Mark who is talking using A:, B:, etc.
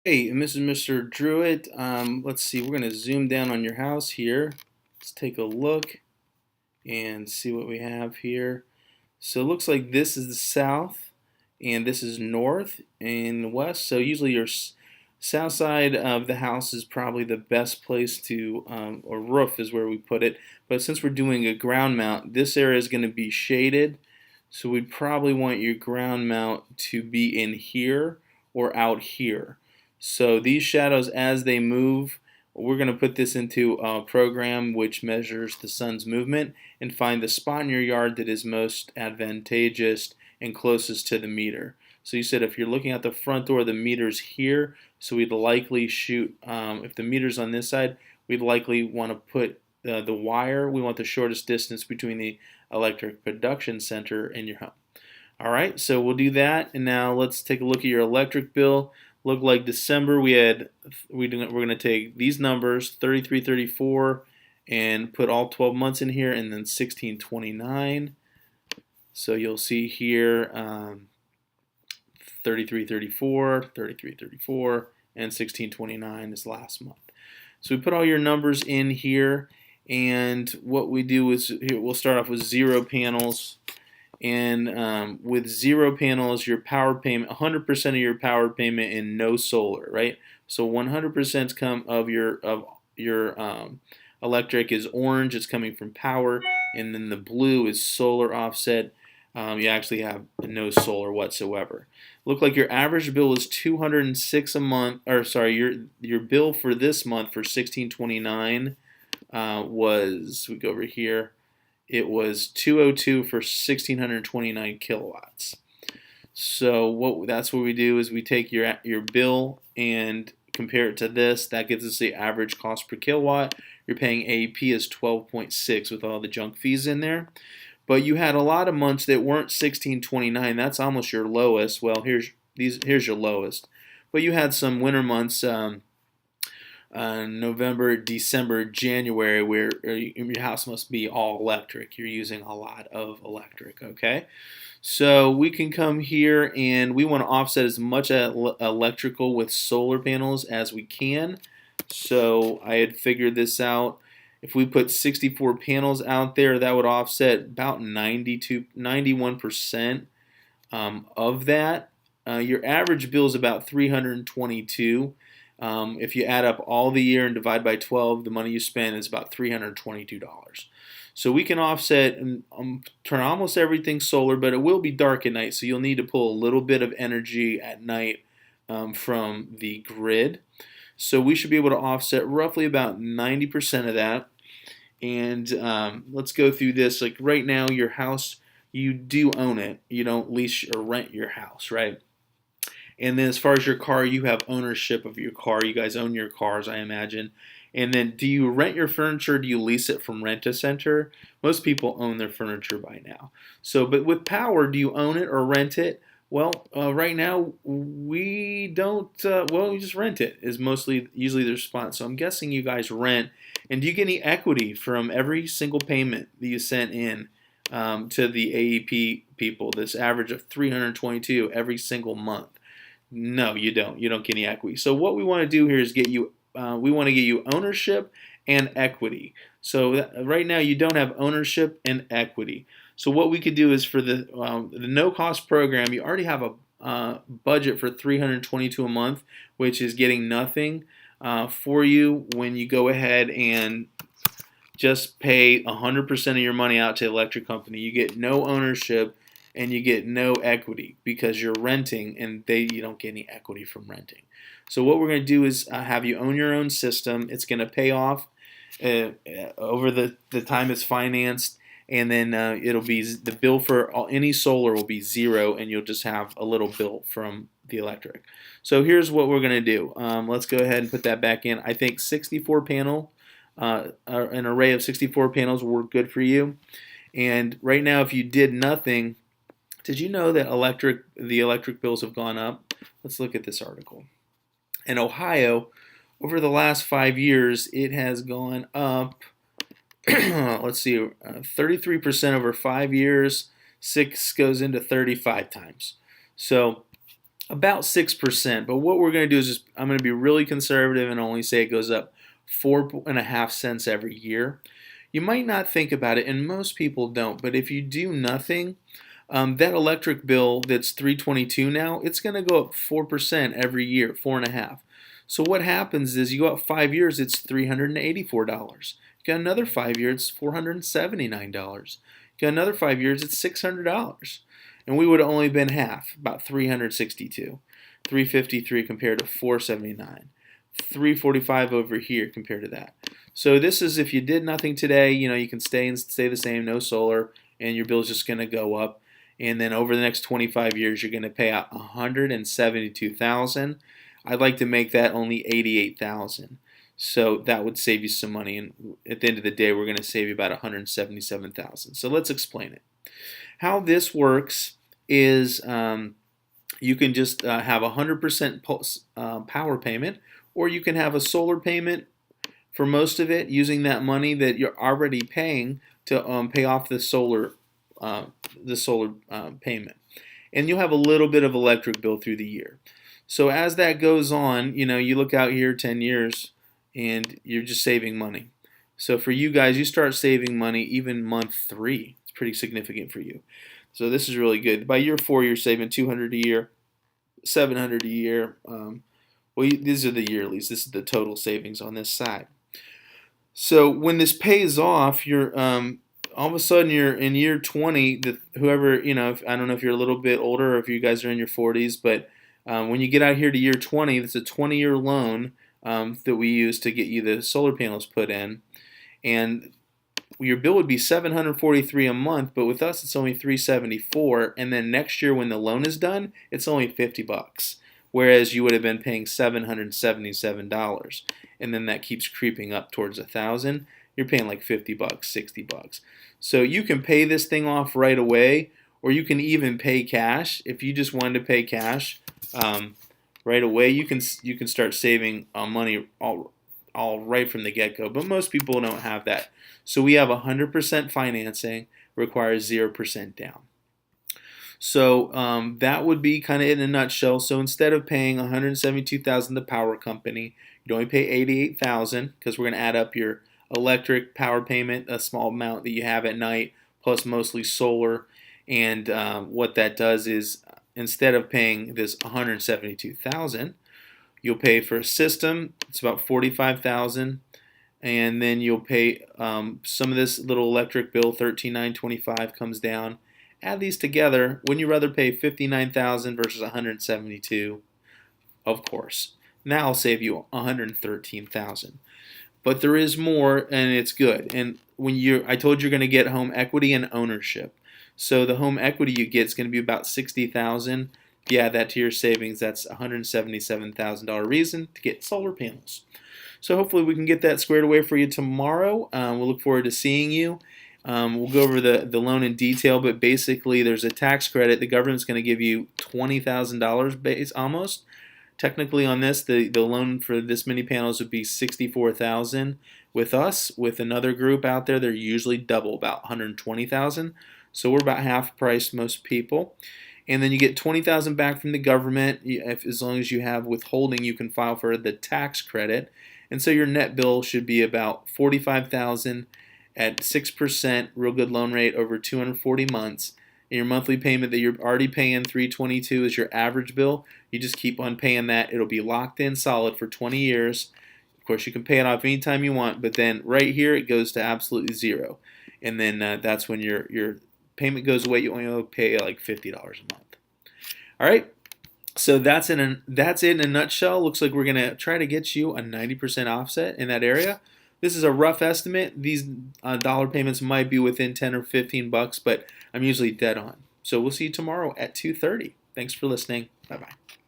A: Hey, and this is Mr. Druitt. Let's see, we're going to zoom down on your house here. Let's take a look and see what we have here. So it looks like this is the south, and this is north and west. So usually your south side of the house is probably the best place to, or roof is where we put it. But since we're doing a ground mount, this area is going to be shaded. So we probably want your ground mount to be in here or out here. So these shadows, as they move, we're going to put this into a program which measures the sun's movement and find the spot in your yard that is most advantageous and closest to the meter. So you said if you're looking at the front door, the meter's here, so we'd likely shoot, if the meter's on this side, we'd likely want to put the wire, we want the shortest distance between the electric production center and your home. All right, so we'll do that, and now let's take a look at your electric bill. Look like December we're going to take these numbers 33, 34, and put all 12 months in here, and then 1629. So you'll see here 33, 34, 33, 34, and 1629 is last month. So we put all your numbers in here, and what we do is here we'll start off with 0 panels. And with 0 panels, your power payment, 100% of your power payment in no solar, right? So 100% come of your electric is orange, it's coming from power, and then the blue is solar offset. You actually have no solar whatsoever. Look like your average bill is 206 a month, or sorry, your bill for this month for 1629 was, we go over here, it was 202 for 1629 kilowatts. So that's what we do is we take your bill and compare it to this. That gives us the average cost per kilowatt. You're paying AEP is 12.6 with all the junk fees in there. But you had a lot of months that weren't 1629. That's almost your lowest. Well, here's your lowest. But you had some winter months. November, December, January, where your house must be all electric. You're using a lot of electric, okay? So we can come here and we want to offset as much electrical with solar panels as we can. So I had figured this out. If we put 64 panels out there, that would offset about 91% of that. Your average bill is about 322. If you add up all the year and divide by 12, the money you spend is about $322. So we can offset and turn almost everything solar, but it will be dark at night, so you'll need to pull a little bit of energy at night from the grid. So we should be able to offset roughly about 90% of that. And let's go through this. Like right now, your house, you do own it. You don't lease or rent your house, right? And then as far as your car, you have ownership of your car. You guys own your cars, I imagine. And then do you rent your furniture? Do you lease it from Rent-A-Center? Most people own their furniture by now. So, but with power, do you own it or rent it? Well, right now we don't. Well, we just rent it. Is usually the response. So I'm guessing you guys rent. And do you get any equity from every single payment that you sent in to the AEP people? This average of 322 every single month. No, you don't. You don't get any equity. So what we want to do here is get you. We want to get you ownership and equity. So right now you don't have ownership and equity. So what we could do is for the no-cost program, you already have a budget for 322 a month, which is getting nothing for you when you go ahead and just pay 100% of your money out to the electric company. You get no ownership and you get no equity because you're renting and you don't get any equity from renting. So what we're going to do is have you own your own system. It's going to pay off over the time it's financed, and then it'll be the bill for any solar will be 0, and you'll just have a little bill from the electric. So here's what we're going to do. Let's go ahead and put that back in. I think 64 panel, an array of 64 panels will work good for you. And right now, if you did nothing, did you know that the electric bills have gone up? Let's look at this article. In Ohio, over the last 5 years, it has gone up. Let's see, 33% over 5 years. 6 goes into 35 times. So About 6%. But what we're going to do is I'm going to be really conservative and only say it goes up 4.5 cents every year. You might not think about it, and most people don't, but if you do nothing, that electric bill that's 322 now, it's going to go up 4% every year, 4.5. So what happens is you go up 5 years, it's $384. You got another 5 years, it's $479. You got another 5 years, it's $600. And we would have only been half, about 362. 353 compared to 479. 345 over here compared to that. So this is if you did nothing today, you can stay the same, no solar, and your bill's just going to go up. And then over the next 25 years, you're going to pay out $172,000. I'd like to make that only $88,000. So that would save you some money. And at the end of the day, we're going to save you about $177,000. So let's explain it. How this works is you can just have 100% power payment, or you can have a solar payment for most of it using that money that you're already paying to pay off the solar payment. And you'll have a little bit of electric bill through the year. So as that goes on, you look out here 10 years and you're just saving money. So for you guys, you start saving money even month 3. It's pretty significant for you. So this is really good. By year 4, you're saving $200 a year, $700 a year. These are the yearlies. This is the total savings on this side. So when this pays off, you're all of a sudden you're in year 20. Whoever I don't know if you're a little bit older or if you guys are in your 40s, but when you get out here to year 20, it's a 20-year loan that we use to get you the solar panels put in, and your bill would be $743 a month, but with us it's only $374, and then next year when the loan is done, it's only $50, whereas you would have been paying $777, and then that keeps creeping up towards $1,000. You're paying like $50, $60. So you can pay this thing off right away, or you can even pay cash. If you just wanted to pay cash right away, you can start saving money all right from the get-go. But most people don't have that. So we have 100% financing, requires 0% down. So that would be kind of in a nutshell. So instead of paying $172,000 to the power company, you'd only pay $88,000 because we're going to add up your electric power payment, a small amount that you have at night, plus mostly solar. And what that does is instead of paying this $172,000, you'll pay for a system. It's about $45,000. And then you'll pay some of this little electric bill, $13,925 comes down. Add these together. Wouldn't you rather pay $59,000 versus $172,000? Of course. Now I'll save you $113,000. But there is more, and it's good. And I told you you're going to get home equity and ownership. So the home equity you get is going to be about $60,000. If you add that to your savings, that's $177,000 reason to get solar panels. So hopefully we can get that squared away for you tomorrow. We'll look forward to seeing you. We'll go over the loan in detail, but basically there's a tax credit. The government's going to give you $20,000 base almost. Technically on this, the loan for this many panels would be $64,000. With us, with another group out there, they're usually double, about $120,000. So we're about half price most people. And then you get $20,000 back from the government. As long as you have withholding, you can file for the tax credit. And so your net bill should be about $45,000 at 6%, real good loan rate over 240 months. And your monthly payment that you're already paying, $322, is your average bill. You just keep on paying that. It'll be locked in solid for 20 years. Of course, you can pay it off anytime you want, but then right here it goes to absolutely zero. And then that's when your payment goes away. You only pay like $50 a month. All right. So that's it in a nutshell. Looks like we're going to try to get you a 90% offset in that area. This is a rough estimate. These dollar payments might be within 10 or $15, but I'm usually dead on. So we'll see you tomorrow at 2:30. Thanks for listening. Bye-bye.